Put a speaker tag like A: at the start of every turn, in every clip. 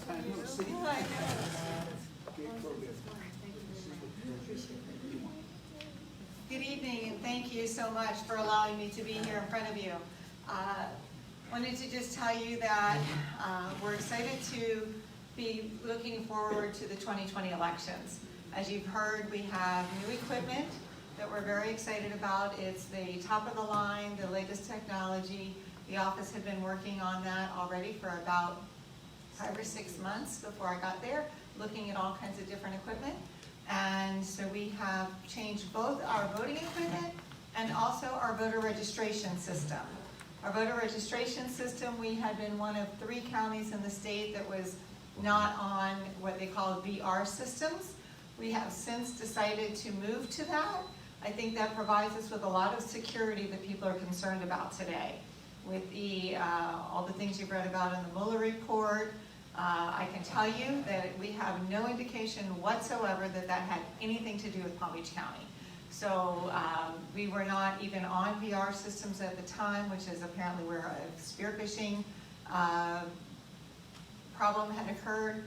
A: time no see.
B: Good evening, and thank you so much for allowing me to be here in front of you. Wanted to just tell you that we're excited to be looking forward to the 2020 elections. As you've heard, we have new equipment that we're very excited about. It's the top of the line, the latest technology. The office had been working on that already for about 5 or 6 months before I got there, looking at all kinds of different equipment. And so we have changed both our voting equipment and also our voter registration system. Our voter registration system, we had been one of 3 counties in the state that was not on what they call VR systems. We have since decided to move to that. I think that provides us with a lot of security that people are concerned about today. With the all the things you've read about in the Mueller report, I can tell you that we have no indication whatsoever that that had anything to do with Palm Beach County. So we were not even on VR systems at the time, which is apparently where a spearfishing problem had occurred.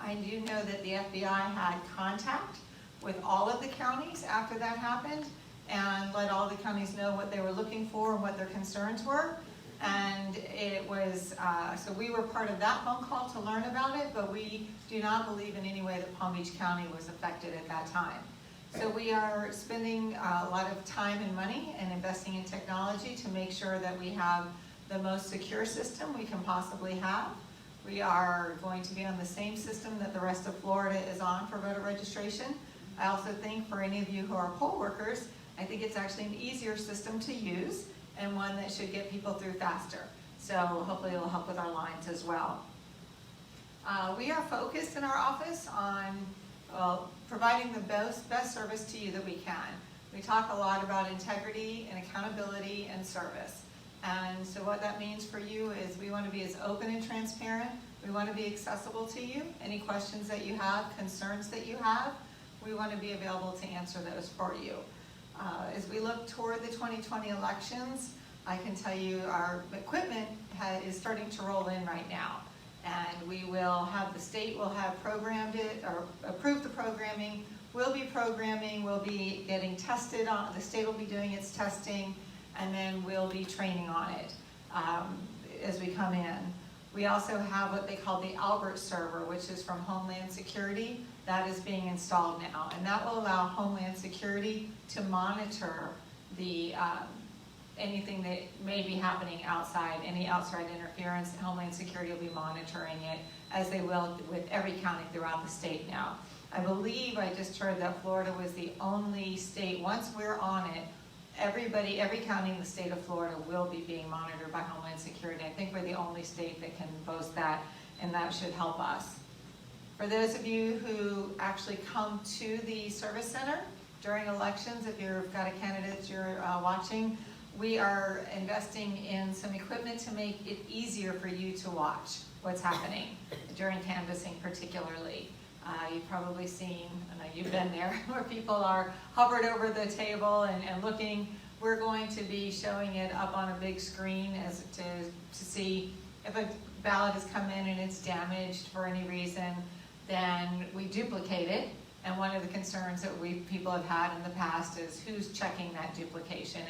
B: I do know that the FBI had contact with all of the counties after that happened and let all the counties know what they were looking for and what their concerns were. And it was, so we were part of that phone call to learn about it, but we do not believe in any way that Palm Beach County was affected at that time. So we are spending a lot of time and money and investing in technology to make sure that we have the most secure system we can possibly have. We are going to be on the same system that the rest of Florida is on for voter registration. I also think for any of you who are poll workers, I think it's actually an easier system to use and one that should get people through faster. So hopefully it'll help with our lines as well. We are focused in our office on providing the best service to you that we can. We talk a lot about integrity and accountability and service. And so what that means for you is we want to be as open and transparent. We want to be accessible to you. Any questions that you have, concerns that you have, we want to be available to answer those for you. As we look toward the 2020 elections, I can tell you our equipment is starting to roll in right now. And we will have, the state will have programmed it or approved the programming. We'll be programming, we'll be getting tested on, the state will be doing its testing, and then we'll be training on it as we come in. We also have what they call the Albert server, which is from Homeland Security. That is being installed now, and that will allow Homeland Security to monitor the anything that may be happening outside, any outside interference. Homeland Security will be monitoring it, as they will with every county throughout the state now. I believe I just heard that Florida was the only state, once we're on it, every county in the state of Florida will be being monitored by Homeland Security. I think we're the only state that can boast that, and that should help us. For those of you who actually come to the service center during elections, if you've got a candidate you're watching, we are investing in some equipment to make it easier for you to watch what's happening during canvassing particularly. You've probably seen, I know you've been there, where people are hovered over the table and looking. We're going to be showing it up on a big screen as to see if a ballot has come in and it's damaged for any reason, then we duplicate it. And one of the concerns that people have had in the past is who's checking that duplication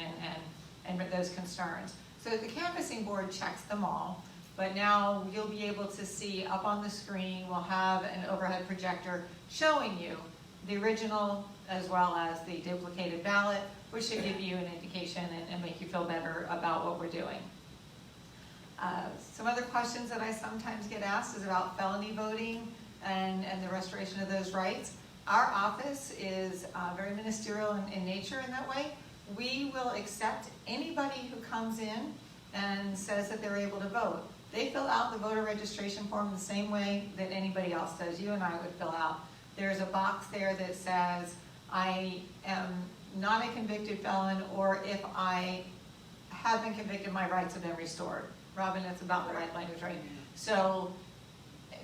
B: and those concerns. So the canvassing board checks them all. But now you'll be able to see up on the screen, we'll have an overhead projector showing you the original as well as the duplicated ballot, which should give you an indication and make you feel better about what we're doing. Some other questions that I sometimes get asked is about felony voting and the restoration of those rights. Our office is very ministerial in nature in that way. We will accept anybody who comes in and says that they're able to vote. They fill out the voter registration form the same way that anybody else does. You and I would fill out. There's a box there that says, I am not a convicted felon, or if I have been convicted, my rights have been restored. Robin, that's about the right language, right? So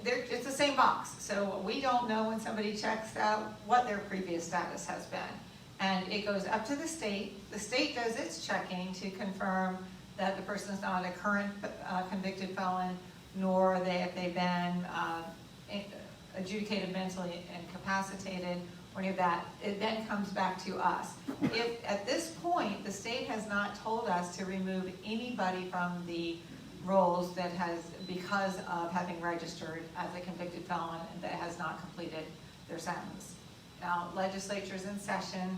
B: it's the same box. So we don't know when somebody checks out what their previous status has been. And it goes up to the state. The state does its checking to confirm that the person is not a current convicted felon nor if they've been adjudicated mentally incapacitated, or any of that. It then comes back to us. If at this point the state has not told us to remove anybody from the rolls that has, because of having registered as a convicted felon that has not completed their sentence. Now, legislature's in session.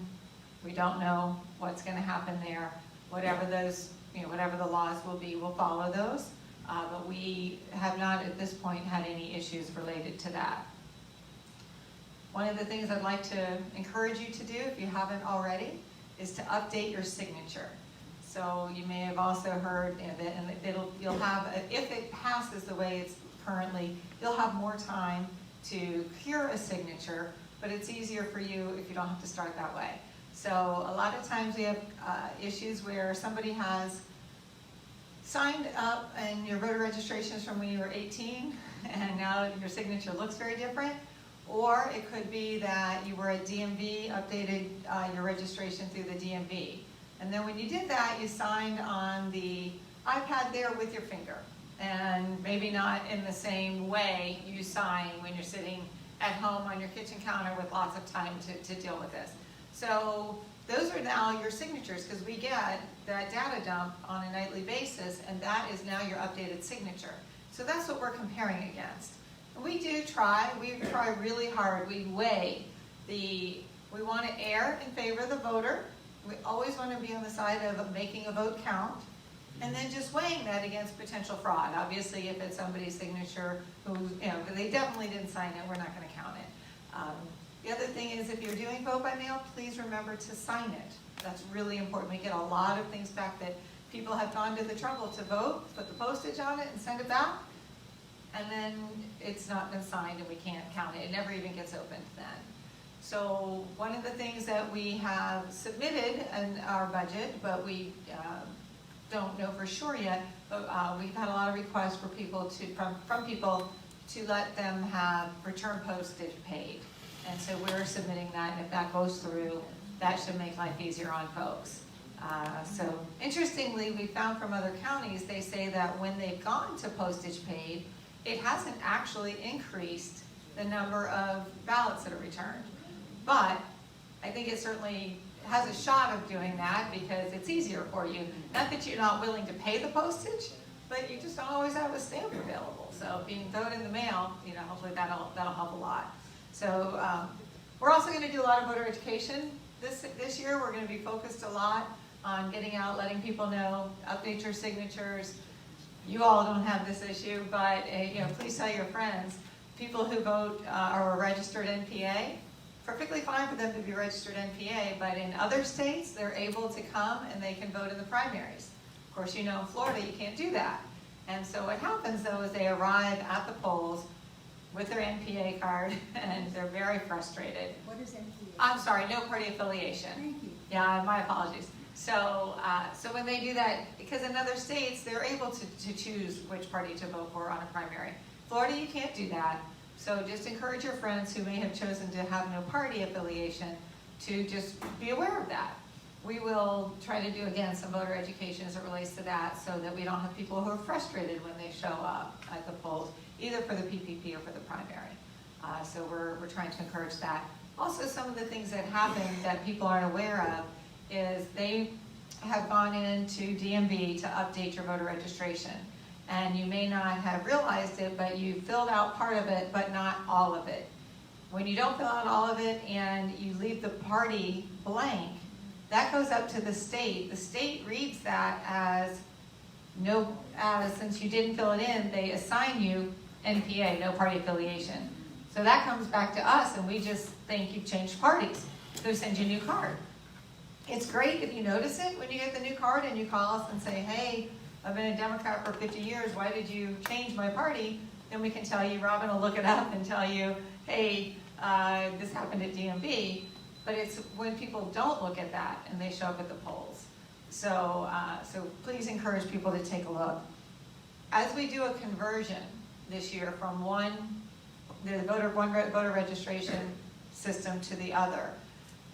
B: We don't know what's going to happen there. Whatever those, whatever the laws will be, we'll follow those. But we have not at this point had any issues related to that. One of the things I'd like to encourage you to do, if you haven't already, is to update your signature. So you may have also heard that, and you'll have, if it passes the way it's currently, you'll have more time to cure a signature, but it's easier for you if you don't have to start that way. So a lot of times we have issues where somebody has signed up and your voter registration is from when you were 18 and now your signature looks very different. Or it could be that you were at DMV, updated your registration through the DMV. And then when you did that, you signed on the iPad there with your finger. And maybe not in the same way you sign when you're sitting at home on your kitchen counter with lots of time to deal with this. So those are now your signatures, because we get that data dump on a nightly basis, and that is now your updated signature. So that's what we're comparing against. And we try really hard. We weigh we want to err in favor of the voter. We always want to be on the side of making a vote count, and then just weighing that against potential fraud. Obviously, if it's somebody's signature who, they definitely didn't sign it, we're not going to count it. The other thing is, if you're doing vote by mail, please remember to sign it. That's really important. We get a lot of things back that people have gone to the trouble to vote, put the postage on it and send it back, and then it's not been signed and we can't count it. It never even gets opened then. So one of the things that we have submitted in our budget, but we don't know for sure yet, but we've had a lot of requests for people from people to let them have return postage paid. And so we're submitting that, and if that goes through, that should make life easier on folks. So interestingly, we found from other counties, they say that when they've gone to postage paid, it hasn't actually increased the number of ballots that are returned. But I think it certainly has a shot of doing that because it's easier for you. Not that you're not willing to pay the postage, but you just don't always have a stamp available. So being voted in the mail, hopefully that'll help a lot. So we're also going to do a lot of voter education this year. We're going to be focused a lot on getting out, letting people know, update your signatures. You all don't have this issue, but please tell your friends. People who vote are a registered NPA. Perfectly fine for them to be registered NPA, but in other states, they're able to come and they can vote in the primaries. Of course, in Florida, you can't do that. And so what happens, though, is they arrive at the polls with their NPA card, and they're very frustrated.
A: What is NPA?
B: I'm sorry, no party affiliation.
A: Thank you.
B: Yeah, my apologies. So when they do that, because in other states, they're able to choose which party to vote for on a primary. Florida, you can't do that. So just encourage your friends who may have chosen to have no party affiliation to just be aware of that. We will try to do, again, some voter education as it relates to that so that we don't have people who are frustrated when they show up at the polls, either for the PPP or for the primary. So we're trying to encourage that. Also, some of the things that happen that people aren't aware of is they have gone into DMV to update your voter registration. And you may not have realized it, but you filled out part of it, but not all of it. When you don't fill out all of it and you leave the party blank, that goes up to the state. The state reads that as since you didn't fill it in, they assign you NPA, no party affiliation. So that comes back to us, and we just think you've changed parties. So we send you a new card. It's great if you notice it when you get the new card and you call us and say, hey, I've been a Democrat for 50 years, why did you change my party? Then we can tell you, Robin will look it up and tell you, hey, this happened at DMV. But it's when people don't look at that and they show up at the polls. So please encourage people to take a look. As we do a conversion this year from the voter registration system to the other,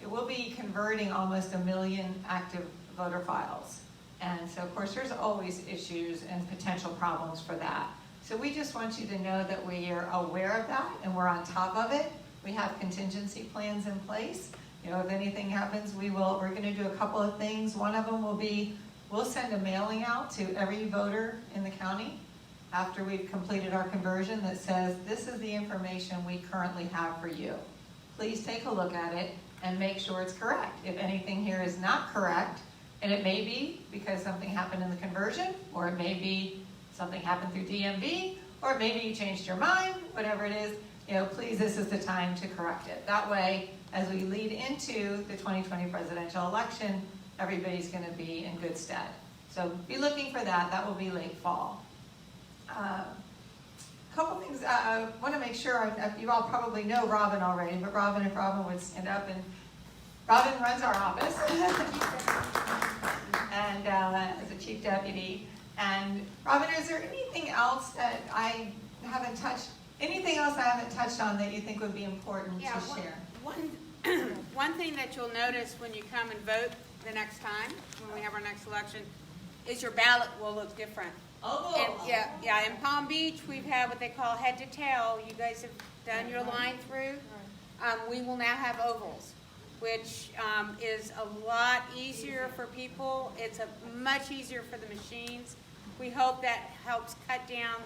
B: it will be converting almost 1 million active voter files. And so, of course, there's always issues and potential problems for that. So we just want you to know that we are aware of that and we're on top of it. We have contingency plans in place. You know, if anything happens, we're going to do a couple of things. One of them will be, we'll send a mailing out to every voter in the county after we've completed our conversion that says, this is the information we currently have for you. Please take a look at it and make sure it's correct. If anything here is not correct, and it may be because something happened in the conversion, or it may be something happened through DMV, or maybe you changed your mind, whatever it is, you know, please, this is the time to correct it. That way, as we lead into the 2020 presidential election, everybody's going to be in good stead. So be looking for that. That will be late fall. A couple things I want to make sure, you all probably know Robin already, but Robin, if Robin would stand up, and Robin runs our office and as a chief deputy. And Robin, is there anything else that I haven't touched, anything else I haven't touched on that you think would be important to share?
A: One thing that you'll notice when you come and vote the next time, when we have our next election, is your ballot will look different.
B: Oh.
A: And yeah. In Palm Beach, we've had what they call head to tail. You guys have done your line through. We will now have ovals, which is a lot easier for people. It's much easier for the machines. We hope that helps cut down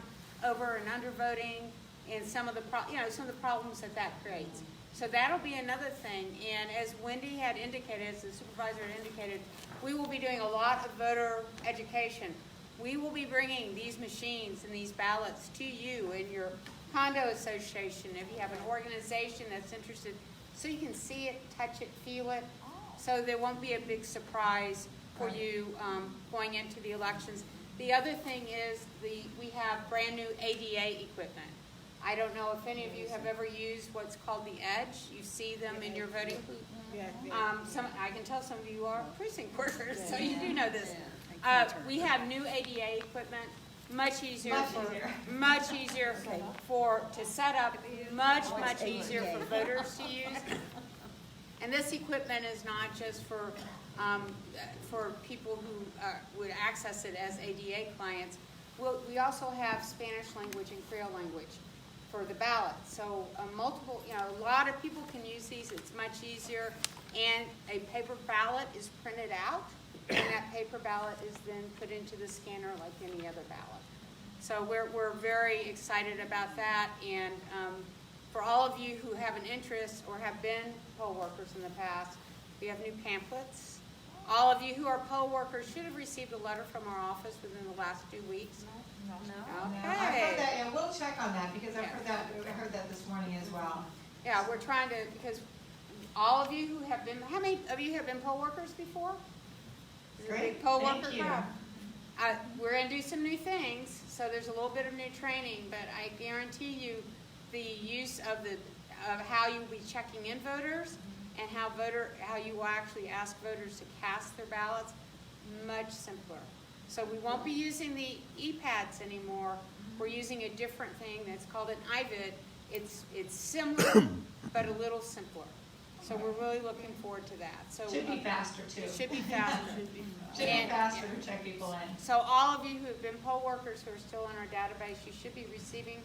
A: over and under voting and some of the problems that creates. So that'll be another thing. And as Wendy had indicated, as the supervisor had indicated, we will be doing a lot of voter education. We will be bringing these machines and these ballots to you in your condo association, if you have an organization that's interested, so you can see it, touch it, feel it, so there won't be a big surprise for you going into the elections. The other thing is we have brand new ADA equipment. I don't know if any of you have ever used what's called the Edge. You see them in your voting booth. I can tell some of you are precinct workers, so you do know this. We have new ADA equipment, much easier to set up, much easier for voters to use. And this equipment is not just for people who would access it as ADA clients. We also have Spanish language and Creole language for the ballot. So a lot of people can use these. It's much easier. And a paper ballot is printed out, and that paper ballot is then put into the scanner like any other ballot. So we're very excited about that. And for all of you who have an interest or have been poll workers in the past, we have new pamphlets. All of you who are poll workers should have received a letter from our office within the last 2 weeks.
B: No.
A: Okay.
B: I heard that, and we'll check on that because I heard that this morning as well.
A: Yeah, we're trying to, because all of you who have been, how many of you have been poll workers before?
B: Great,
A: poll
B: thank
A: worker
B: you.
A: crowd. We're going to do some new things, so there's a little bit of new training, but I guarantee you the use of how you'll be checking in voters and how you will actually ask voters to cast their ballots, much simpler. So we won't be using the e-pads anymore. We're using a different thing that's called an iVid. It's similar, but a little simpler. So we're really looking forward to that. So
B: should be faster too.
A: It should be faster.
B: Should be faster to check people in.
A: So all of you who have been poll workers who are still in our database, you should be receiving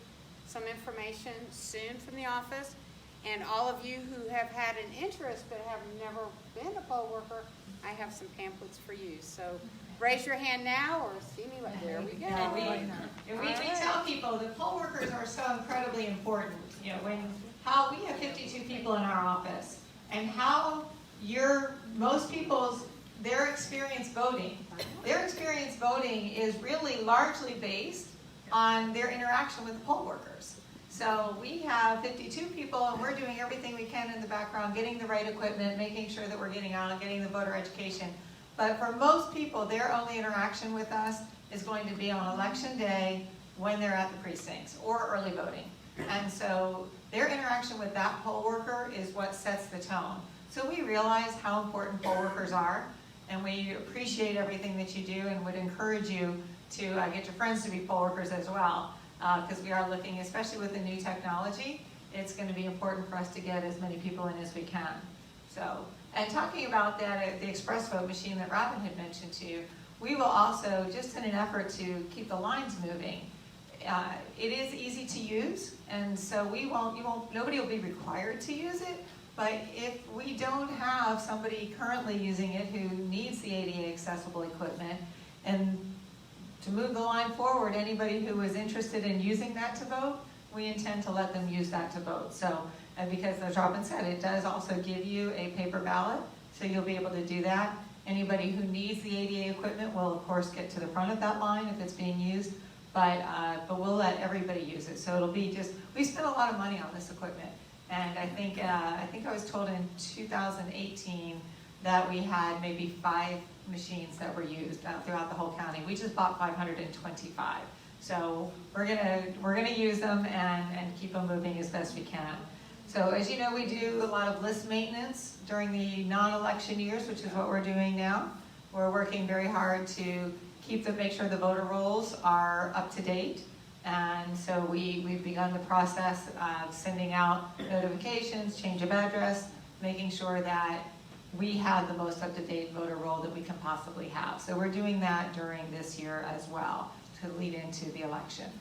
A: some information soon from the office. And all of you who have had an interest but have never been a poll worker, I have some pamphlets for you. So raise your hand now or see me later. There we go.
B: And we tell people that poll workers are so incredibly important. You know, we have 52 people in our office, and how most people's their experience voting is really largely based on their interaction with the poll workers. So we have 52 people, and we're doing everything we can in the background, getting the right equipment, making sure that we're getting out and getting the voter education. But for most people, their only interaction with us is going to be on election day when they're at the precincts or early voting. And so their interaction with that poll worker is what sets the tone. So we realize how important poll workers are, and we appreciate everything that you do and would encourage you to get your friends to be poll workers as well. Because we are looking, especially with the new technology, it's going to be important for us to get as many people in as we can. So, and talking about that, the express vote machine that Robin had mentioned to you, we will also, just in an effort to keep the lines moving, It is easy to use, and so nobody will be required to use it, but if we don't have somebody currently using it who needs the ADA accessible equipment, and to move the line forward, anybody who is interested in using that to vote, we intend to let them use that to vote. So, and because as Robin said, it does also give you a paper ballot, so you'll be able to do that. Anybody who needs the ADA equipment will of course get to the front of that line if it's being used, but we'll let everybody use it. So it'll be just, we spent a lot of money on this equipment, and I think I was told in 2018 that we had maybe 5 machines that were used throughout the whole county. We just bought 525. So we're gonna use them and keep them moving as best we can. So as you know, we do a lot of list maintenance during the non-election years, which is what we're doing now. We're working very hard to make sure the voter rolls are up to date. And so we've begun the process of sending out notifications, change of address, making sure that we have the most up-to-date voter roll that we can possibly have. So we're doing that during this year as well to lead into the election.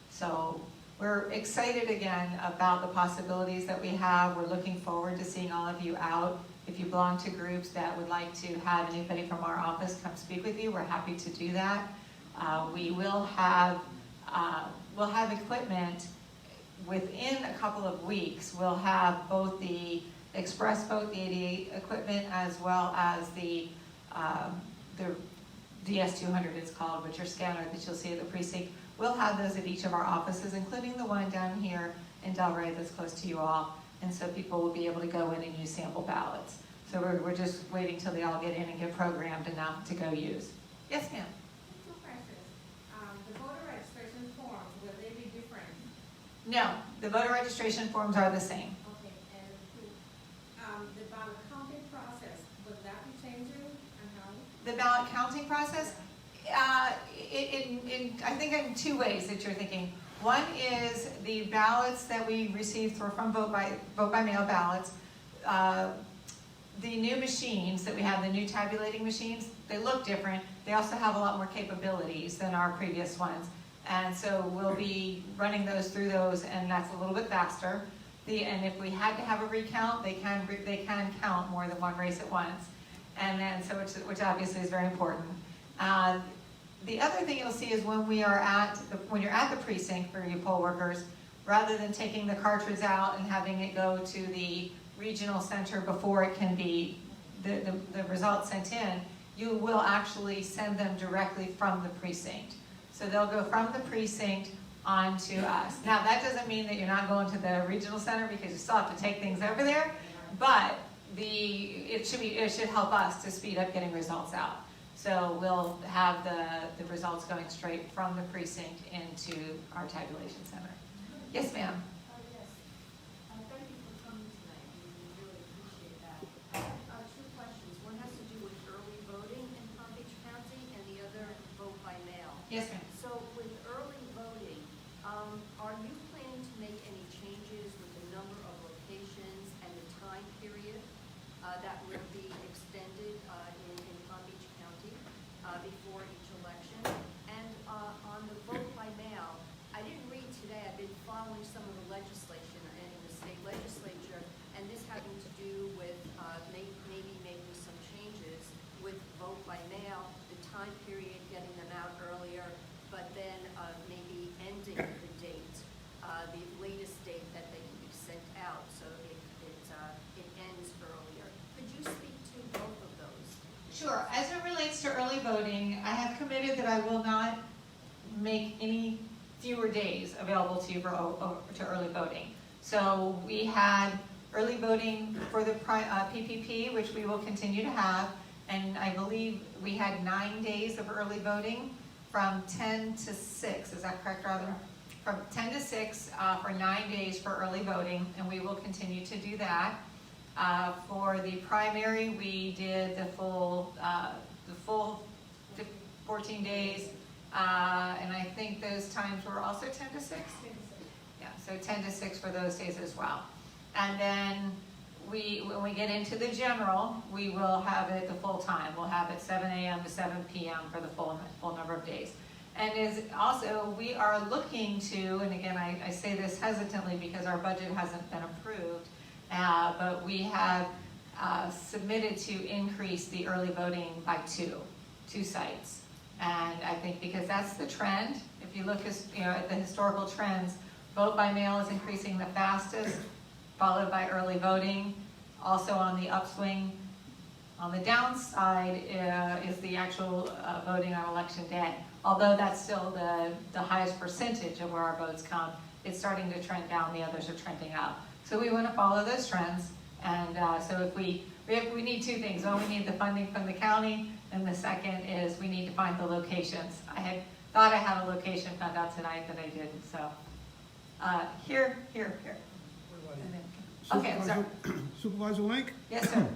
B: So we're excited again about the possibilities that we have. We're looking forward to seeing all of you out. If you belong to groups that would like to have anybody from our office come speak with you, we're happy to do that. We'll have equipment within a couple of weeks. We'll have both the express vote, the ADA equipment, as well as the DS200 it's called, which are scanner that you'll see at the precinct. We'll have those at each of our offices, including the one down here in Delray that's close to you all. And so people will be able to go in and use sample ballots. So we're just waiting till they all get in and get programmed enough to go use. Yes, ma'am?
C: Two questions. The voter registration forms, will they be different?
B: No, the voter registration forms are the same.
C: Okay, and the ballot counting process, will that be changing and how?
B: The ballot counting process, I think in 2 ways that you're thinking. One is the ballots that we received from vote by mail ballots. The new machines that we have, the new tabulating machines, they look different. They also have a lot more capabilities than our previous ones. And so we'll be running those through those, and that's a little bit faster. And if we had to have a recount, they can count more than one race at once. And then, so which obviously is very important. The other thing you'll see is when you're at the precinct for your poll workers, rather than taking the cartridge out and having it go to the regional center before it can be the results sent in, you will actually send them directly from the precinct. So they'll go from the precinct on to us. Now that doesn't mean that you're not going to the regional center because you still have to take things over there, but it should help us to speed up getting results out. So we'll have the results going straight from the precinct into our tabulation center. Yes, ma'am.
D: Yes. Thank you for coming tonight. We really appreciate that. Two questions. One has to do with early voting in Palm Beach County and the other vote by mail.
B: Yes, ma'am.
D: So with early voting, are you planning to make any changes with the number of locations and the time period that will be extended in Palm Beach County before each election? And on the vote by mail, I didn't read today, I've been following some of the legislation in the state legislature, and this having to do with maybe making some changes with vote by mail, the time period, getting them out earlier, but then maybe ending the date, the latest date that they can be sent out, so it ends earlier. Could you speak to both of those?
B: Sure. As it relates to early voting, I have committed that I will not make any fewer days available to you to early voting. So we had early voting for the PPP, which we will continue to have, and I believe we had 9 days of early voting from 10 to 6. Is that correct, Robin? From 10 to 6 for 9 days for early voting, and we will continue to do that. For the primary, we did the full 14 days, and I think those times were also 10 to 6? Yeah, so 10 to 6 for those days as well. And then when we get into the general, we will have it the full time. We'll have it 7 a.m. to 7 p.m. for the full number of days. And is also, we are looking to, and again, I say this hesitantly because our budget hasn't been approved, but we have submitted to increase the early voting by two sites. And I think because that's the trend, if you look at the historical trends, vote by mail is increasing the fastest, followed by early voting, also on the upswing. On the downside is the actual voting on election day. Although that's still the highest percentage of where our votes come, it's starting to trend down, the others are trending up. So we want to follow those trends, and so if we need two things. One, we need the funding from the county, and the second is we need to find the locations. I had thought I had a location, found out tonight that I didn't, so. Here. And then, okay, sorry.
E: Supervisor Link,
B: Yes, sir.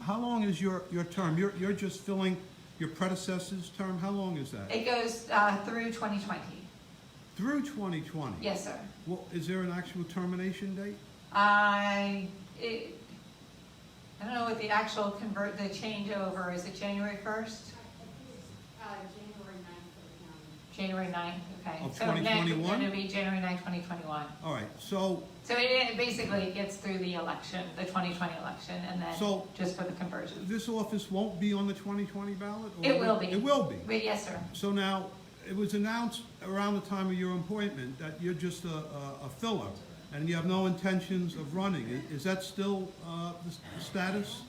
E: how long is your term? You're just filling your predecessor's term? How long is that?
B: It goes through 2020.
E: Through 2020?
B: Yes, sir.
E: Well, is there an actual termination date?
B: I don't know what the actual the changeover, is it January 1st?
C: January 9th for the county.
B: January 9th, okay.
E: Of
B: So next,
E: 2021?
B: it'll be January 9th, 2021.
E: All right, so
B: So it basically gets through the election, the 2020 election, and then
E: So-
B: just for the conversion.
E: this office won't be on the 2020 ballot? Or
B: It will be.
E: It will be.
B: But yes, sir.
E: So now, it was announced around the time of your appointment that you're just a filler, and you have no intentions of running. Is that still the status?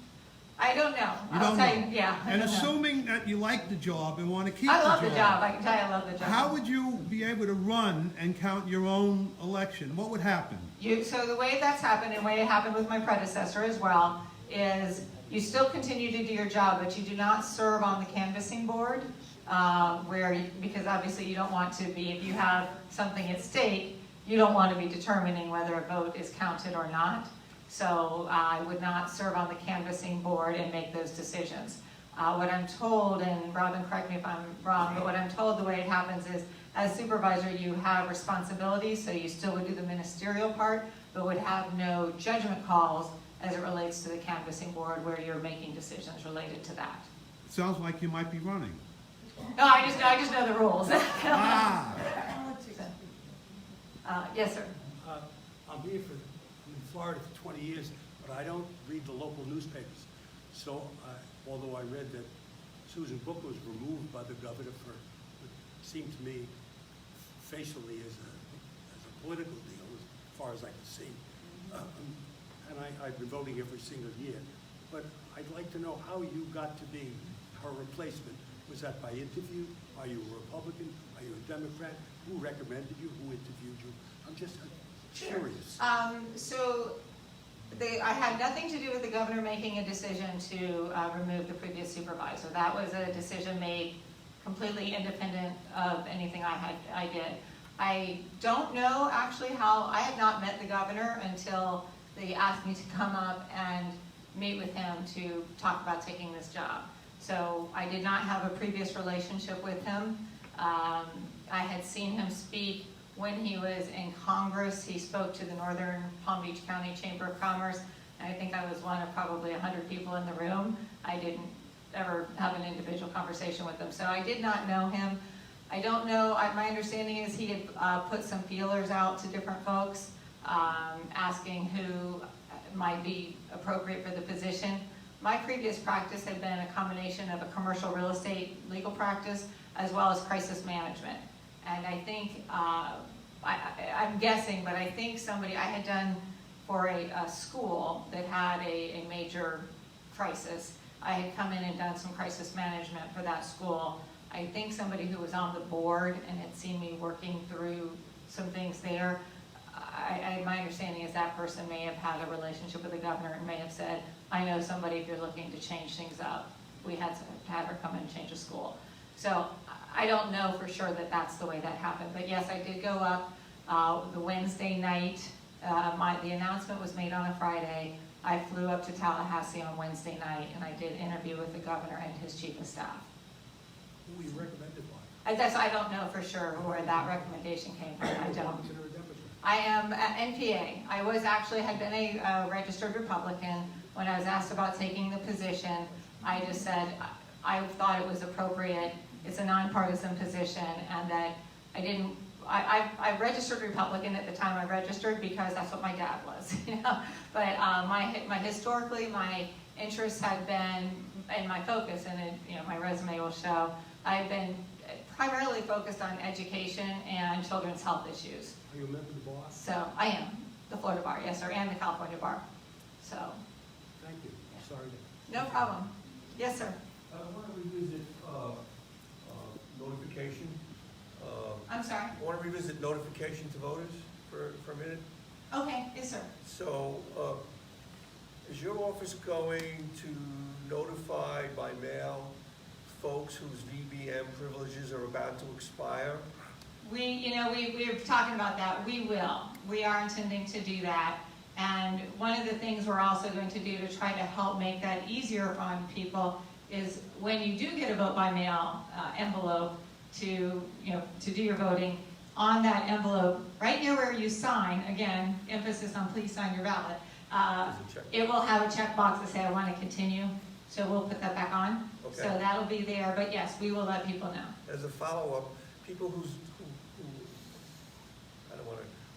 B: I don't know.
E: You
B: I'll
E: don't
B: tell
E: know?
B: you, yeah. I
E: And
B: don't know.
E: assuming that you like the job and want to keep
B: I
E: the job.
B: love the job. I can tell you I love the job.
E: How would you be able to run and count your own election? What would happen?
B: So the way that's happened, and the way it happened with my predecessor as well, is you still continue to do your job, but you do not serve on the canvassing board, because obviously you don't want to be, if you have something at stake, you don't want to be determining whether a vote is counted or not. So I would not serve on the canvassing board and make those decisions. What I'm told, and Robin, correct me if I'm wrong, but what I'm told the way it happens is, as supervisor, you have responsibilities, so you still would do the ministerial part, but would have no judgment calls as it relates to the canvassing board where you're making decisions related to that.
E: It sounds like you might be running.
B: No, I just know the rules.
E: Ah,
B: Yes, sir.
F: I'm here I'm in Florida for 20 years, but I don't read the local newspapers. So, although I read that Susan Book was removed by the governor for what seemed to me facially as a political deal, as far as I can see. And I've been voting every single year. But I'd like to know how you got to be her replacement. Was that by interview? Are you a Republican? Are you a Democrat? Who recommended you? Who interviewed you? I'm just curious.
B: I had nothing to do with the governor making a decision to remove the previous supervisor. That was a decision made completely independent of anything I did. I don't know actually how, I had not met the governor until they asked me to come up and meet with him to talk about taking this job. So I did not have a previous relationship with him. I had seen him speak when he was in Congress. He spoke to the Northern Palm Beach County Chamber of Commerce, and I think I was one of probably 100 people in the room. I didn't ever have an individual conversation with him, so I did not know him. I don't know, my understanding is he had put some feelers out to different folks, asking who might be appropriate for the position. My previous practice had been a combination of a commercial real estate legal practice as well as crisis management. And I think, I'm guessing, but I think I had done for a school that had a major crisis. I had come in and done some crisis management for that school. I think somebody who was on the board and had seen me working through some things there, my understanding is that person may have had a relationship with the governor and may have said, I know somebody if you're looking to change things up. We had her come in and change a school. So I don't know for sure that that's the way that happened. But yes, I did go up the Wednesday night. The announcement was made on a Friday. I flew up to Tallahassee on Wednesday night and I did interview with the governor and his chief of staff.
F: Who you recommended by?
B: I don't know for sure where that recommendation came from. I don't.
F: Consider a Democrat.
B: I am NPA. I had been a registered Republican. When I was asked about taking the position, I just said I thought it was appropriate it's a nonpartisan position, and that I registered Republican at the time I registered because that's what my dad was, you know. But historically, my interests had been, and my focus, and it, you know, my resume will show, I've been primarily focused on education and children's health issues.
F: Are you a member of the bar?
B: So I am, the Florida bar, yes sir, and the California bar. So,
F: Thank you. Sorry to.
B: no problem. Yes, sir.
G: I want to revisit notification.
B: I'm sorry.
G: I want to revisit notification to voters for a minute.
B: Okay, yes, sir.
G: So, is your office going to notify by mail folks whose VBM privileges are about to expire?
B: We're talking about that. We will. We are intending to do that. And one of the things we're also going to do to try to help make that easier on people is when you do get a vote by mail envelope to do your voting, on that envelope, right near where you sign, again, emphasis on please sign your ballot, it will have a checkbox that say I want to continue. So we'll put that back on.
G: Okay.
B: So that'll be there. But yes, we will let people know.
G: As a follow-up, people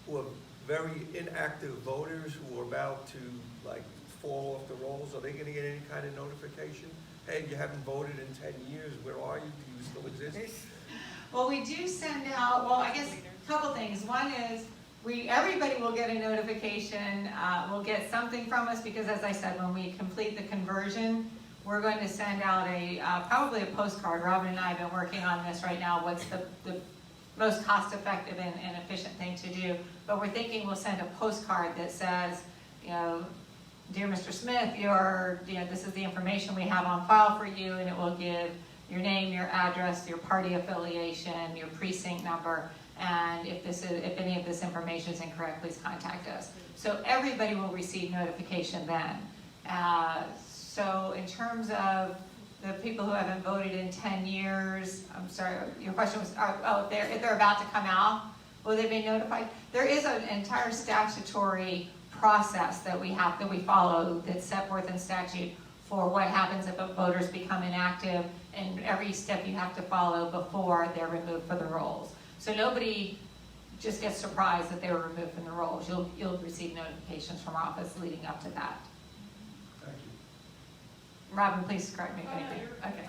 G: who are very inactive voters who are about to like fall off the rolls, are they going to get any kind of notification? Hey, you haven't voted in 10 years. Where are you? Do you still exist?
B: Well, we do send out, well, I guess a couple things. One is everybody will get a notification, will get something from us because, as I said, when we complete the conversion, we're going to send out probably a postcard. Robin and I have been working on this right now. What's the most cost-effective and efficient thing to do? But we're thinking we'll send a postcard that says, dear Mr. Smith, this is the information we have on file for you, and it will give your name, your address, your party affiliation, your precinct number, and if any of this information is incorrect, please contact us. So everybody will receive notification then. So in terms of the people who haven't voted in 10 years, I'm sorry, your question was, if they're about to come out, will they be notified? There is an entire statutory process that we follow that's set forth in statute for what happens if voters become inactive, and every step you have to follow before they're removed from the rolls. So nobody just gets surprised that they were removed from the rolls. You'll receive notifications from our office leading up to that.
F: Thank you.
B: Robin, please correct me if anything. Okay.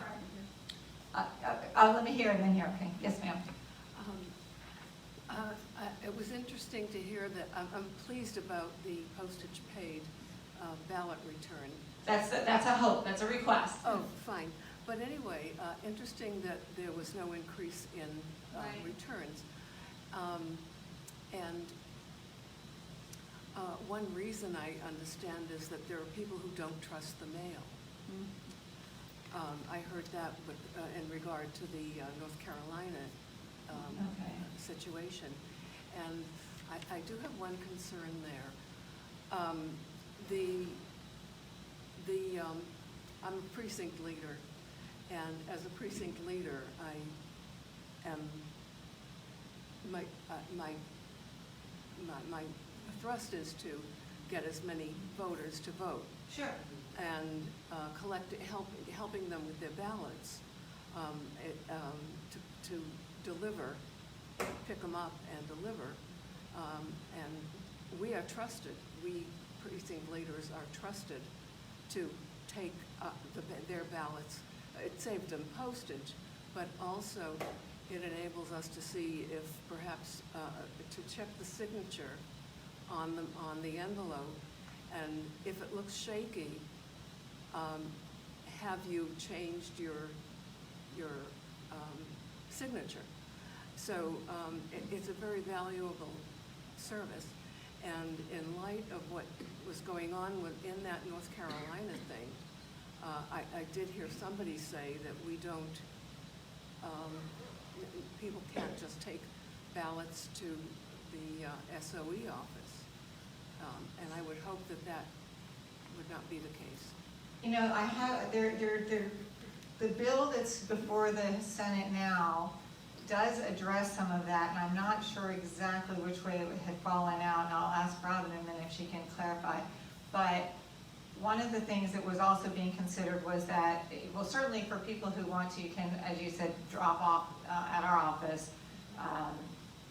B: Let me hear and then hear. Okay. Yes, ma'am.
H: It was interesting to hear that, I'm pleased about the postage paid ballot return.
B: That's a hope. That's a request.
H: Oh, fine. But anyway, interesting that there was no increase in returns. One reason I understand is that there are people who don't trust the mail. I heard that in regard to the North Carolina situation. And I do have one concern there. I'm a precinct leader, and as a precinct leader, I am my thrust is to get as many voters to vote.
B: Sure.
H: And helping them with their ballots to deliver, pick them up and deliver. And we are trusted. We precinct leaders are trusted to take their ballots. It saved them postage, but also it enables us to see if perhaps to check the signature on the envelope, and if it looks shaky, have you changed your signature? So it's a very valuable service, and in light of what was going on in that North Carolina thing, I did hear somebody say that we don't, people can't just take ballots to the SOE office, and I would hope that would not be the case.
B: I have the bill that's before the Senate now does address some of that, and I'm not sure exactly which way it had fallen out, and I'll ask Robin in a minute if she can clarify. But one of the things that was also being considered was that, well, certainly for people who want to, you can, as you said, drop off at our office.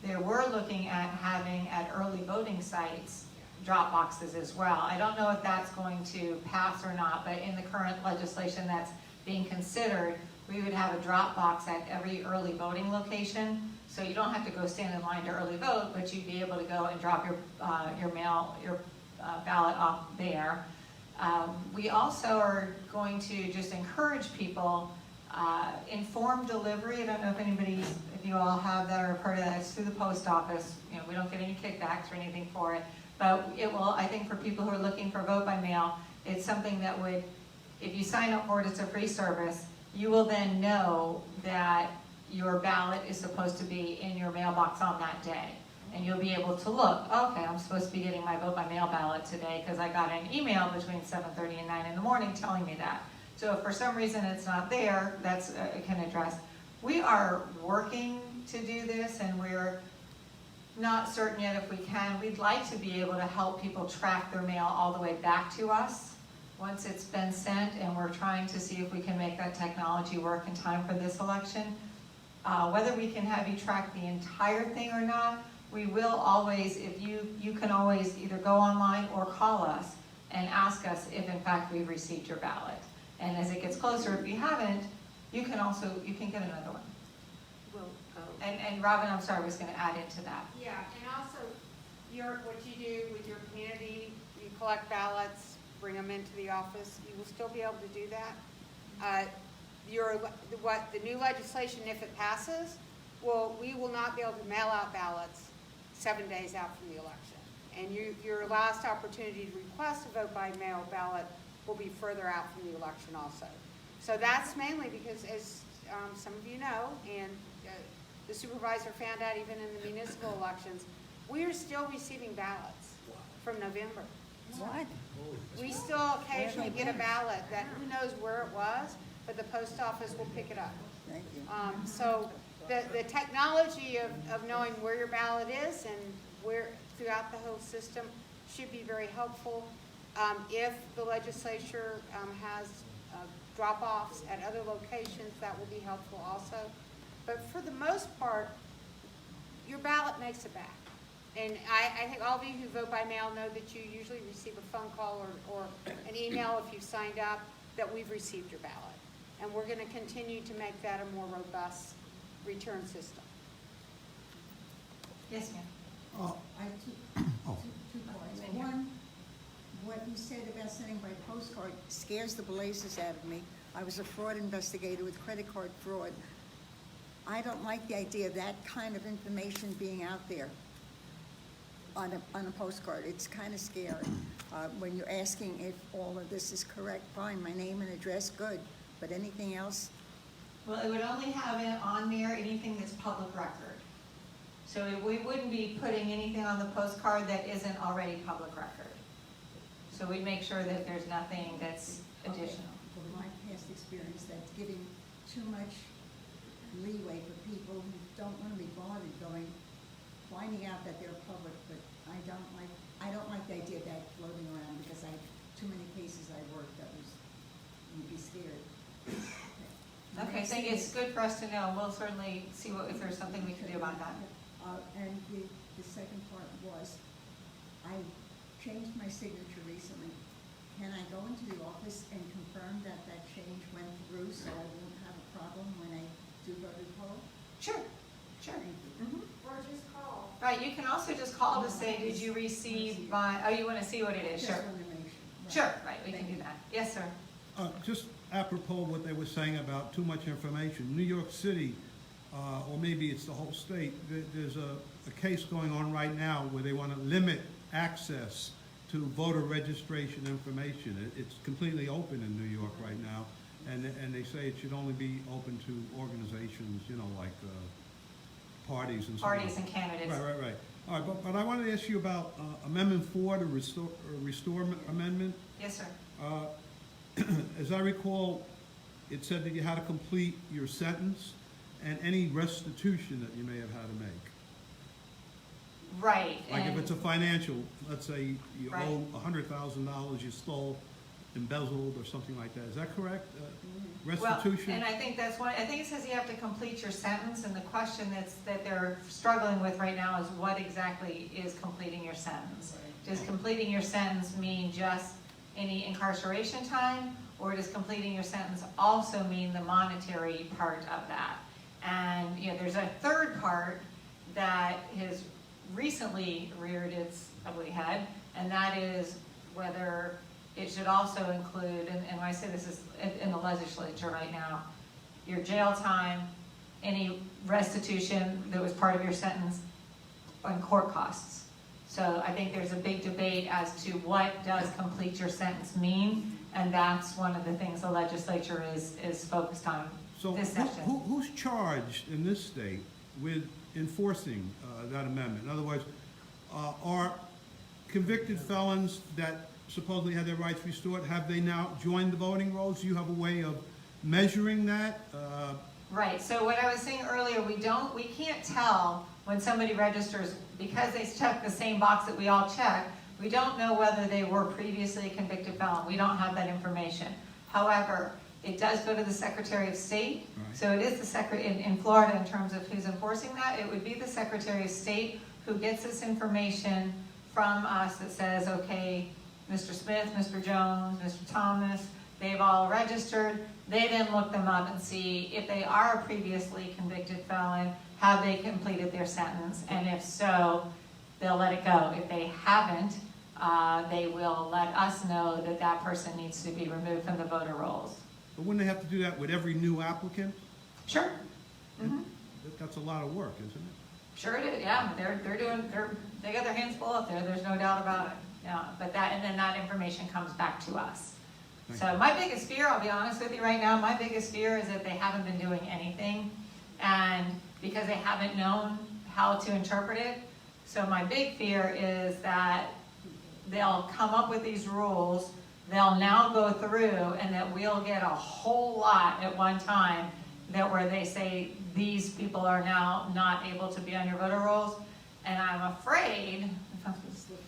B: They were looking at having at early voting sites drop boxes as well. I don't know if that's going to pass or not, but in the current legislation that's being considered, we would have a drop box at every early voting location. So you don't have to go stand in line to early vote, but you'd be able to go and drop your ballot off there. We also are going to just encourage people, informed delivery. I don't know if you all have that or have heard of that. It's through the post office. You know, we don't get any kickbacks or anything for it. But it will, I think for people who are looking for vote by mail, it's something that would, if you sign up for it, it's a free service. You will then know that your ballot is supposed to be in your mailbox on that day. And you'll be able to look, okay, I'm supposed to be getting my vote by mail ballot today because I got an email between 7:30 and 9 in the morning telling me that. So if for some reason it's not there, that's can address. We are working to do this, and we're not certain yet if we can. We'd like to be able to help people track their mail all the way back to us once it's been sent, and we're trying to see if we can make that technology work in time for this election. Whether we can have you track the entire thing or not, we will always, if you can always either go online or call us and ask us if in fact we've received your ballot. And as it gets closer, if you haven't, you can get another one.
H: Well,
B: And Robin, I'm sorry, I was gonna add into that.
A: Yeah, and also, what you do with your community, you collect ballots, bring them into the office, you will still be able to do that. The new legislation, if it passes, we will not be able to mail out ballots 7 days out from the election. And your last opportunity to request a vote by mail ballot will be further out from the election also. So that's mainly because, as some of you know, and the supervisor found out even in the municipal elections, we are still receiving ballots from November.
I: What?
A: We still occasionally get a ballot that who knows where it was, but the post office will pick it up.
I: Thank you.
A: So the technology of knowing where your ballot is and where throughout the whole system should be very helpful. If the legislature has drop-offs at other locations, that will be helpful also. But for the most part, your ballot makes it back. And I think all of you who vote by mail know that you usually receive a phone call or an email if you've signed up that we've received your ballot. And we're going to continue to make that a more robust return system.
B: Yes, ma'am.
I: I have two points. One, what you said about sending by postcard scares the blazes out of me. I was a fraud investigator with credit card fraud. I don't like the idea of that kind of information being out there on a postcard. It's kind of scary. When you're asking if all of this is correct, fine, my name and address, good. But anything else?
B: Well, it would only have it on there, anything that's public record. So we wouldn't be putting anything on the postcard that isn't already public record. So we'd make sure that there's nothing that's additional.
I: From my past experience, that's giving too much leeway for people who don't want to be bothered finding out that they're public, but I don't like the idea of that floating around because too many cases I worked that you'd be scared.
B: Okay, so it's good for us to know. We'll certainly see if there's something we can do about that.
I: And the second part was, I changed my signature recently. Can I go into the office and confirm that that change went through so I won't have a problem when I do go to the poll?
B: Sure.
I: Thank you.
C: Or just call.
B: Right, you can also just call to say, did you receive you want to see what it is? Sure.
I: Just want to make sure.
B: Sure, right, we can do that. Yes, sir.
E: Just apropos what they were saying about too much information, New York City, or maybe it's the whole state, there's a case going on right now where they want to limit access to voter registration information. It's completely open in New York right now, and they say it should only be open to organizations, like parties and so on.
B: Parties and candidates.
E: Right. All right, but I wanted to ask you about Amendment 4, the Restore Amendment.
B: Yes, sir.
E: As I recall, it said that you had to complete your sentence and any restitution that you may have had to make.
B: Right.
E: Like if it's a financial, let's say you
B: Right.
E: owe $100,000 you stole, embezzled or something like that. Is that correct?
B: Well,
E: Restitution?
B: and I think that's one, I think it says you have to complete your sentence, and the question that they're struggling with right now is what exactly is completing your sentence? Does completing your sentence mean just any incarceration time, or does completing your sentence also mean the monetary part of that? And, you know, there's a third part that has recently reared its ugly head, and that is whether it should also include, and when I say this is in the legislature right now, your jail time, any restitution that was part of your sentence, and court costs. So I think there's a big debate as to what does complete your sentence mean, and that's one of the things the legislature is focused on
E: So
B: this session.
E: who's charged in this state with enforcing that amendment? In other words, are convicted felons that supposedly had their rights restored, have they now joined the voting rolls? Do you have a way of measuring that?
B: Right, so what I was saying earlier, we can't tell when somebody registers, because they check the same box that we all check, we don't know whether they were previously a convicted felon. We don't have that information. However, it does go to the Secretary of State.
E: Right.
B: So it is the in Florida, in terms of who's enforcing that, it would be the Secretary of State who gets this information from us that says, okay, Mr. Smith, Mr. Jones, Mr. Thomas, they've all registered. They then look them up and see if they are a previously convicted felon, have they completed their sentence, and if so, they'll let it go. If they haven't, they will let us know that that person needs to be removed from the voter rolls.
E: But wouldn't they have to do that with every new applicant?
B: Sure.
E: That's a lot of work, isn't it?
B: Sure it is, yeah, they got their hands full up there, there's no doubt about it. Yeah, but and then that information comes back to us. So my biggest fear, I'll be honest with you right now, my biggest fear is that they haven't been doing anything, and because they haven't known how to interpret it. So my big fear is that they'll come up with these rules, they'll now go through, and that we'll get a whole lot at one time that where they say these people are now not able to be on your voter rolls. And I'm afraid,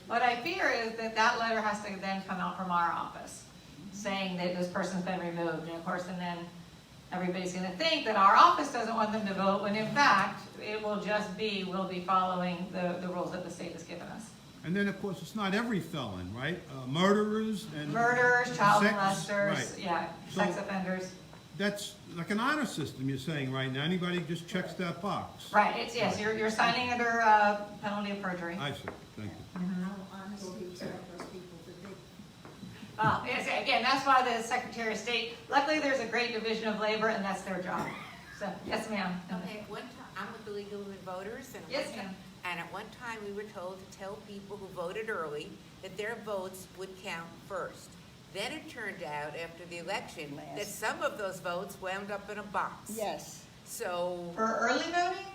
B: what I fear is that that letter has to then come out from our office saying that this person's been removed. And of course, and then everybody's going to think that our office doesn't want them to vote, when in fact, it will just be, we'll be following the rules that the state has given us.
E: And then, of course, it's not every felon, right? Murderers and...
B: Murderers, child
E: sex,
B: molesters,
E: right.
B: yeah,
E: So-
B: sex offenders.
E: That's like an honor system, you're saying right now. Anybody just checks that box.
B: Right, it's, yes, you're signing under penalty of perjury.
E: I see, thank you.
I: How honestly to those people that they
B: Yes, again, that's why the Secretary of State, luckily there's a great division of labor, and that's their job. So, yes, ma'am.
J: Okay, at one time, I'm with the League of Women Voters, and
B: Yes,
J: one time-
B: ma'am.
J: and at one time, we were told to tell people who voted early that their votes would count first. Then it turned out, after the election, that some of those votes wound up in a box.
I: Yes.
J: So,
B: For early voting?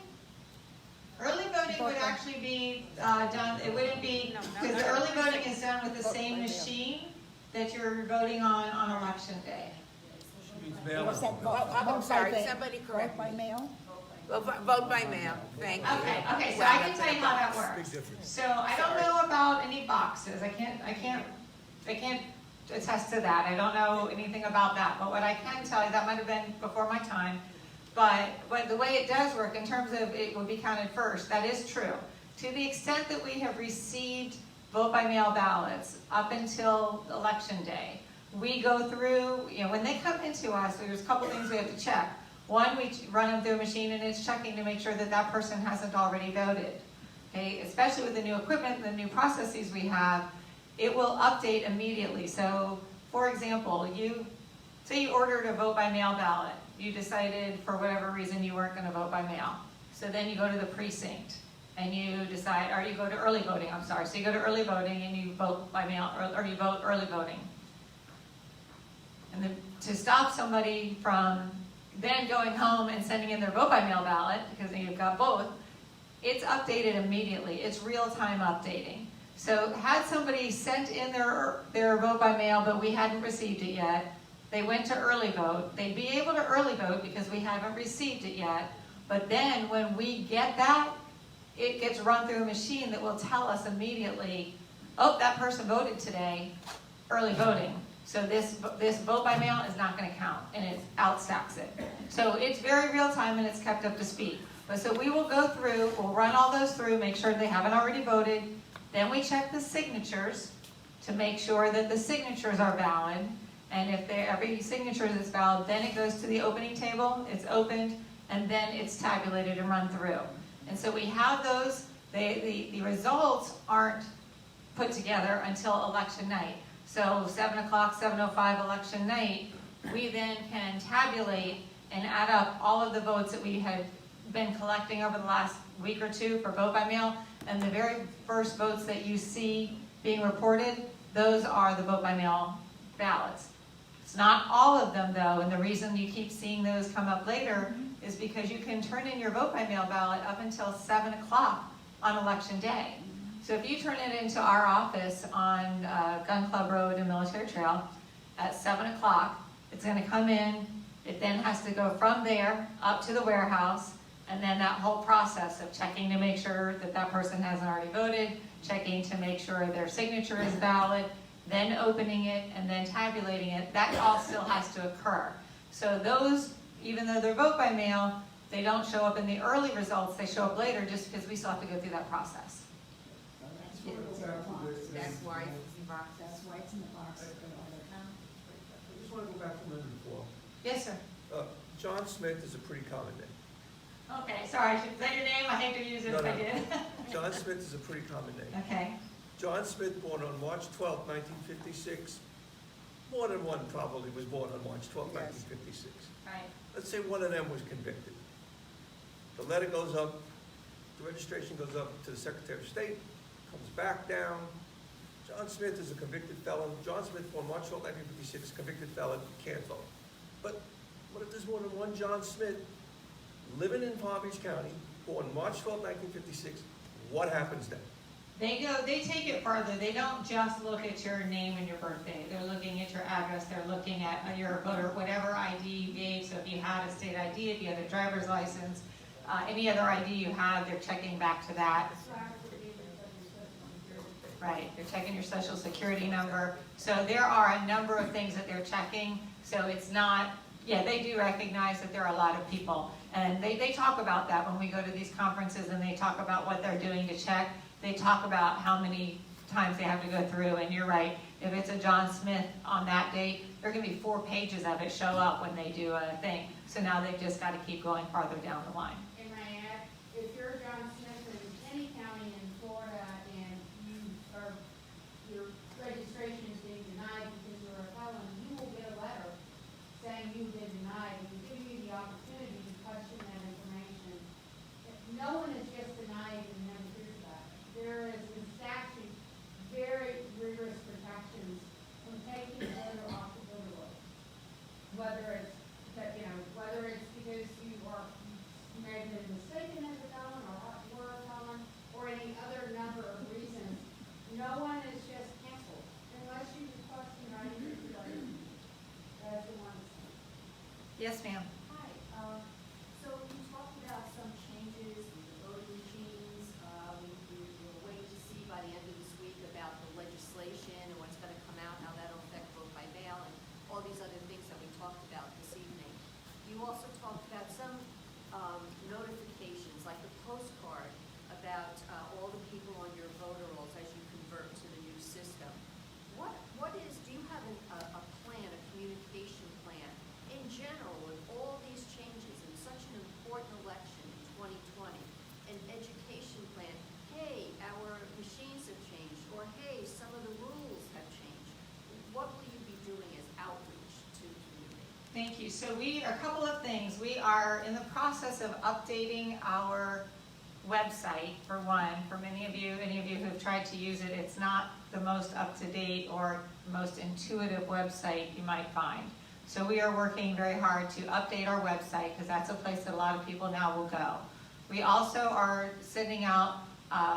B: Early voting would actually be done, it wouldn't be, because the early voting is done with the same machine that you're voting on election day.
F: She means mail-in.
I: What's that vote?
J: I'm
I: Vote by
J: sorry,
I: mail.
J: somebody correct
I: Vote by
J: me.
I: mail?
J: vote by mail, thank you.
B: Okay, so
J: Well,
B: I can
J: that's
B: tell you
J: in a
B: how that
J: box.
B: works.
F: Big difference.
B: So I don't know about any boxes, I can't attest to that, I don't know anything about that, but what I can tell you, that might have been before my time, but the way it does work, in terms of it would be counted first, that is true. To the extent that we have received vote by mail ballots up until election day, we go through, when they come into us, there's a couple things we have to check. One, we run them through a machine, and it's checking to make sure that that person hasn't already voted. Okay, especially with the new equipment, the new processes we have, it will update immediately. So, for example, say you ordered a vote by mail ballot. You decided for whatever reason you weren't going to vote by mail. So then you go to the precinct and you decide, or you go to early voting, I'm sorry. So you go to early voting and you vote by mail, or you vote early voting. And then to stop somebody from then going home and sending in their vote by mail ballot, because you've got both, it's updated immediately. It's real-time updating. So had somebody sent in their vote by mail, but we hadn't received it yet, they went to early vote, they'd be able to early vote because we haven't received it yet. But then when we get that, it gets run through a machine that will tell us immediately, oh, that person voted today, early voting. So this vote by mail is not gonna count, and it outstacks it. So it's very real time and it's kept up to speed. But so we will go through, we'll run all those through, make sure they haven't already voted. Then we check the signatures to make sure that the signatures are valid. And if every signature is valid, then it goes to the opening table, it's opened, and then it's tabulated and run through. And so we have those, the results aren't put together until election night. So 7 o'clock, 7:05 election night, we then can tabulate and add up all of the votes that we had been collecting over the last week or two for vote by mail. And the very first votes that you see being reported, those are the vote by mail ballots. It's not all of them though, and the reason you keep seeing those come up later is because you can turn in your vote by mail ballot up until 7 o'clock on election day. So if you turn it into our office on Gun Club Road and Military Trail at 7 o'clock, it's gonna come in, it then has to go from there up to the warehouse, and then that whole process of checking to make sure that that person hasn't already voted, checking to make sure their signature is valid, then opening it and then tabulating it, that all still has to occur. So those, even though they're vote by mail, they don't show up in the early results, they show up later just because we still have to go through that process.
J: That's why it's in the box.
I: That's why it's in the box.
G: I just want to go back to Linda before.
B: Yes, sir.
G: John Smith is a pretty common name.
B: Okay, sorry, I should say your name, I hate to use it if I did.
G: John Smith is a pretty common name.
B: Okay,
G: John Smith, born on March 12, 1956. More than one probably was born on March 12, 1956.
B: right.
G: Let's say one of them was convicted. The letter goes up, the registration goes up to the Secretary of State, comes back down. John Smith is a convicted felon. John Smith, born March 12, 1956, convicted felon, can't vote. But what if there's more than one John Smith living in Palm Beach County, born March 12, 1956? What happens then?
B: They take it further. They don't just look at your name and your birthday. They're looking at your address. They're looking at your voter, whatever ID you gave. So if you had a state ID, if you had a driver's license, any other ID you have, they're checking back to that. Right, they're checking your social security number. So there are a number of things that they're checking. So it's not, yeah, they do recognize that there are a lot of people. And they talk about that when we go to these conferences and they talk about what they're doing to check. They talk about how many times they have to go through, and you're right, if it's a John Smith on that date, there are gonna be 4 pages of it show up when they do a thing. So now they've just gotta keep going farther down the line.
C: And I add, if you're John Smith in any county in Florida and your registration is being denied because you're a felon, you will get a letter saying you've been denied, and we give you the opportunity to question that information. No one is just denied and never hears about it. There is in statute very rigorous protections from taking a voter off the voter roll. Whether it's because you may have been mistaken as a felon or were a felon or any other number of reasons, no one is just canceled unless you request in writing as the one.
B: Yes, ma'am.
D: Hi, so you talked about some changes in the voting machines. We're waiting to see by the end of this week about the legislation and what's going to come out, how that'll affect vote by mail and all these other things that we talked about this evening. You also talked about some notifications, like the postcard about all the people on your voter rolls as you convert to the new system. Do you have a plan, a communication plan in general with all these changes in such an important election in 2020, an education plan? Hey, our machines have changed, or hey, some of the rules have changed. What will you be doing as outreach to the community?
B: Thank you. So a couple of things. We are in the process of updating our website, for one. For any of you who have tried to use it, it's not the most up-to-date or most intuitive website you might find. So we are working very hard to update our website because that's a place that a lot of people now will go. We also are sending out,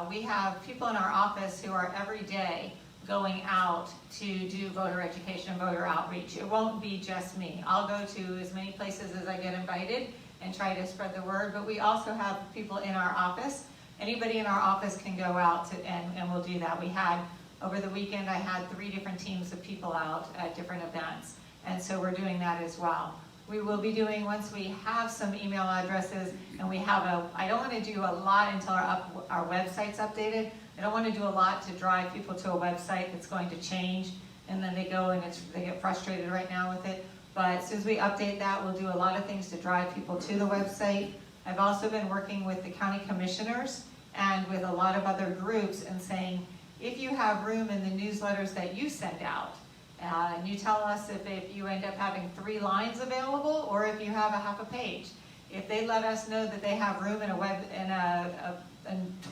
B: we have people in our office who are every day going out to do voter education, voter outreach. It won't be just me. I'll go to as many places as I get invited and try to spread the word, but we also have people in our office. Anybody in our office can go out and we'll do that. We had over the weekend I had 3 different teams of people out at different events. And so we're doing that as well. We will be doing, once we have some email addresses and we have I don't want to do a lot until our website's updated. I don't want to do a lot to drive people to a website that's going to change and then they go and they get frustrated right now with it. But as soon as we update that, we'll do a lot of things to drive people to the website. I've also been working with the county commissioners and with a lot of other groups and saying, if you have room in the newsletters that you send out, and you tell us if you end up having 3 lines available or if you have a half a page. If they let us know that they have room in a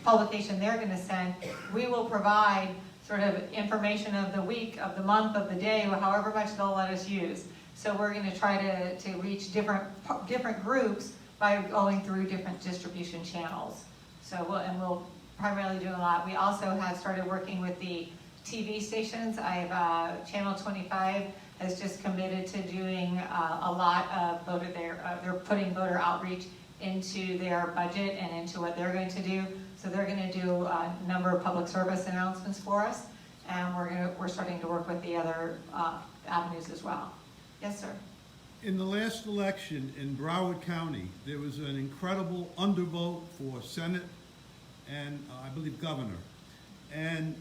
B: publication they're going to send, we will provide sort of information of the week, of the month, of the day, however much they'll let us use. So we're going to try to reach different groups by going through different distribution channels. So we'll primarily do a lot. We also have started working with the TV stations. Channel 25 has just committed to doing a lot of they're putting voter outreach into their budget and into what they're going to do. So they're going to do a number of public service announcements for us, and we're starting to work with the other avenues as well. Yes, sir.
E: In the last election in Broward County, there was an incredible undervote for Senate and I believe governor. And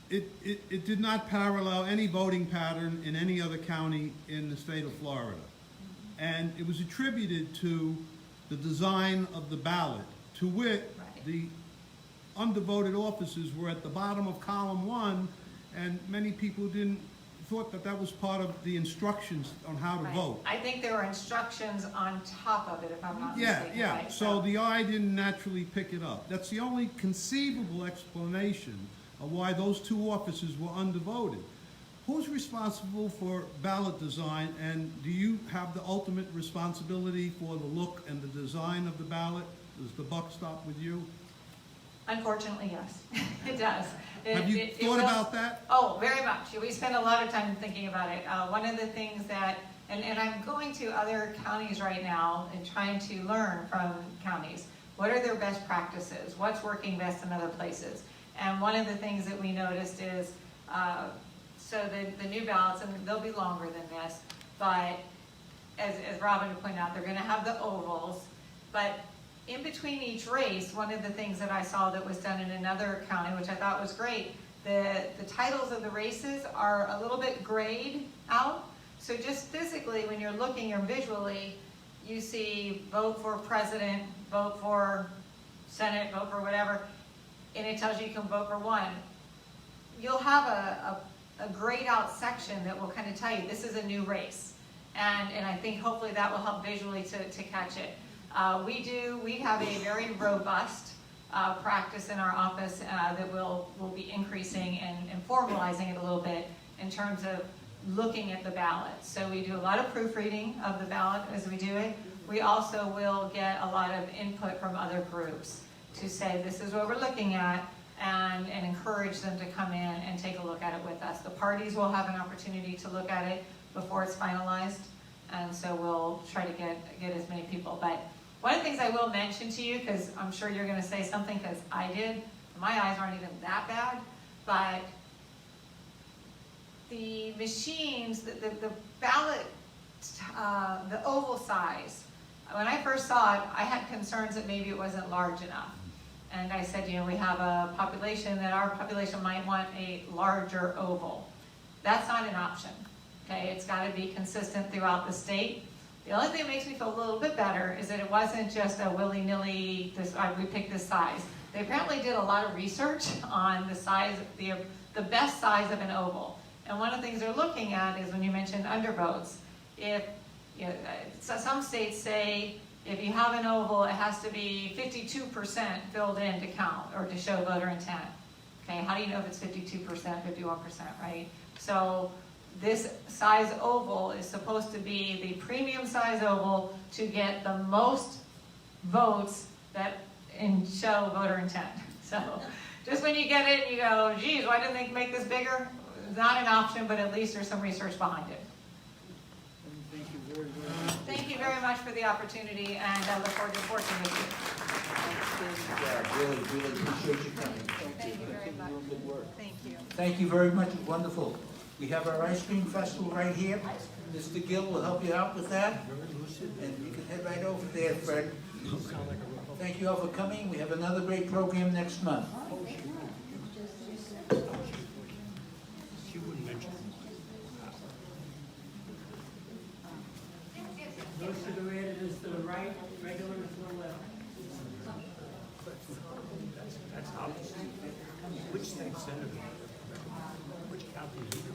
E: it did not parallel any voting pattern in any other county in the state of Florida. And it was attributed to the design of the ballot, to wit, the undervoted offices were at the bottom of column 1, and many people thought that was part of the instructions on how to vote.
B: I think there were instructions on top of it, if I'm not mistaken.
E: Yeah.
B: Right?
E: So the eye didn't naturally pick it up. That's the only conceivable explanation of why those 2 offices were undervoted. Who's responsible for ballot design, and do you have the ultimate responsibility for the look and the design of the ballot? Does the buck stop with you?
B: Unfortunately, yes, it does.
E: Have you thought about that?
B: Oh, very much. We spend a lot of time thinking about it. One of the things that, and I'm going to other counties right now and trying to learn from counties. What are their best practices? What's working best in other places? And one of the things that we noticed is, so the new ballots, and they'll be longer than this, but as Robin pointed out, they're going to have the ovals, but in between each race, one of the things that I saw that was done in another county, which I thought was great, the titles of the races are a little bit grayed out. So just physically, when you're looking or visually, you see vote for president, vote for Senate, vote for whatever, and it tells you can vote for one. You'll have a grayed out section that will kind of tell you this is a new race. And I think hopefully that will help visually to catch it. We have a very robust practice in our office that we'll be increasing and formalizing it a little bit in terms of looking at the ballot. So we do a lot of proofreading of the ballot as we do it. We also will get a lot of input from other groups to say this is what we're looking at and encourage them to come in and take a look at it with us. The parties will have an opportunity to look at it before it's finalized, and so we'll try to get as many people. But one of the things I will mention to you, because I'm sure you're going to say something, because I did, my eyes aren't even that bad, but the machines, the ballot, the oval size, when I first saw it, I had concerns that maybe it wasn't large enough. And I said, you know, we have a population that our population might want a larger oval. That's not an option, okay? It's got to be consistent throughout the state. The only thing that makes me feel a little bit better is that it wasn't just a willy-nilly, we picked this size. They apparently did a lot of research on the size, the best size of an oval. And one of the things they're looking at is when you mentioned undervotes. If, you know, so some states say if you have an oval, it has to be 52% filled in to count or to show voter intent. Okay, how do you know if it's 52%, 51%, right? So this size oval is supposed to be the premium size oval to get the most votes that show voter intent. So just when you get it, you go, geez, why didn't they make this bigger? It's not an option, but at least there's some research behind it.
F: Thank you very much.
B: Thank you very much for the opportunity, and I look forward to working with you.
K: Yeah, really, really appreciate you coming.
B: Thank you very much.
K: Good work.
B: Thank you.
K: Thank you very much, wonderful. We have our ice cream festival right here. Mr. Gill will help you out with that. And you can head right over there, Fred. Thank you all for coming. We have another great program next month.
F: She wouldn't mention it.
L: Those to the red is to the right, regular is to the left.
F: That's obvious. Which state senator, which county leader